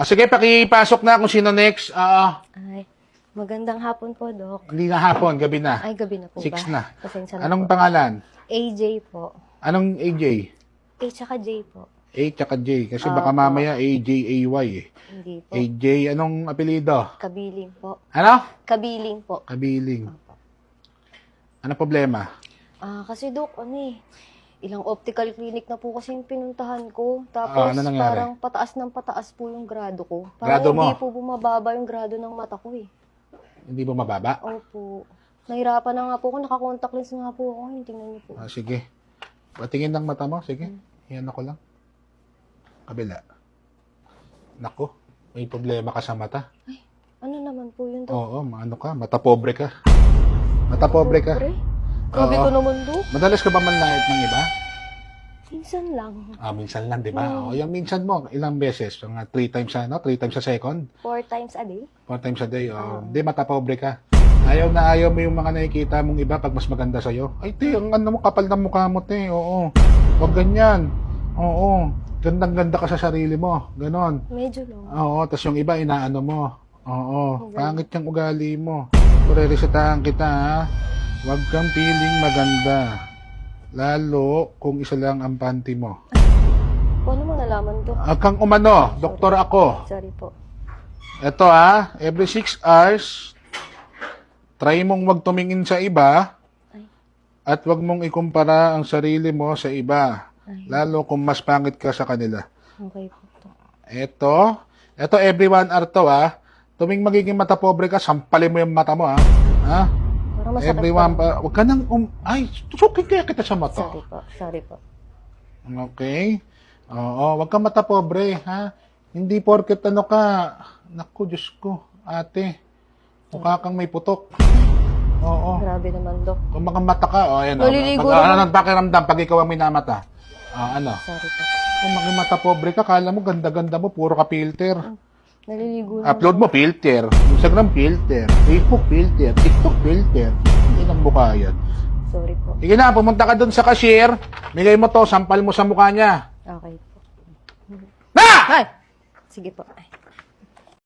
Sige, pakipasok na kung sino next. Ay, magandang hapon po, Dok. Hindi na hapon, gabi na. Ay, gabi na po 6 ba? na. Pasensya na Anong po. pangalan? AJ po. Anong AJ? A tsaka J po. A tsaka J. Kasi baka mamaya AJ-AY eh. Hindi po. AJ, anong apelido? Kabiling po. Ano? Kabiling po. Kabiling. Ano problema? Kasi Dok, ilang optical clinic na po kasi yung pinuntahan ko. Tapos ano nangyari? parang pataas ng pataas po yung grado ko. Grado Parang mo? hindi po bumababa yung grado ng mata ko eh. Hindi ba mababa? Opo. Nahirapan na nga po ako. Naka-contact lens nga po ako. Tingnan niyo po. Sige. Patingin ng mata mo. Sige. Yan ako lang. Kabila. Nako. May problema ka sa mata. Ano naman po yun, Dok? Oo, ano ka? Mata pobre ka. Mata pobre ka. Pobre? Grabe Oo. ko naman, Dok. Madalas ka ba manlait ng iba? Minsan lang. Minsan lang, di ba? O, yung minsan mo, ilang beses? Mga 3 times sa, 3 times sa second? 4 times a day? 4 times a day. Hindi, mata pobre ka. Ayaw na ayaw mo yung mga nakikita mong iba pag mas maganda sa'yo. Ay, te, ang ano mo, kapal ng mukha mo, te. Oo. Huwag ganyan. Oo. Gandang-ganda ka sa sarili mo. Ganon. Medyo lang. Oo, tas yung iba, inaano mo. Oo. Pangit yung ugali mo. Re-resetahan kita, ha? Huwag kang piling maganda. Lalo kung isa lang ang panty mo. Paano mo nalaman, Dok? Huwag kang umano. Doktor ako. Sorry po. Ito every 6 hours, try mong wag tumingin sa iba at wag mong ikumpara ang sarili mo sa iba. Lalo kung mas pangit ka sa kanila. Okay po, Dok. Ito every 1 hour to Tuming magiging mata pobre ka, sampalin mo yung mata mo ha. Parang masakit Every po. 1 wag ka nang ay, tusukin kaya kita sa mata. Sorry po. Sorry po. Okay? Oo, wag ka mata pobre, ha? Hindi porket ano ka. Naku, Diyos ko, ate. Mukha kang may putok. Oo. Grabe naman, Dok. Kung makamata ka, ayan. Naliligo Ano naman. ng pakiramdam pag ikaw ang minamata? Ano? Sorry po. Kung mata pobre ka, kala mo ganda-ganda mo, puro ka filter. Naliligo na. Upload mo, filter. Instagram, filter. Facebook, filter. TikTok, filter. Hindi nang mukha yan. Sorry po. Sige na, pumunta ka dun sa cashier. Bigay mo to, sampal mo sa mukha niya. Okay po. Na! Ay! Sige po. Ay.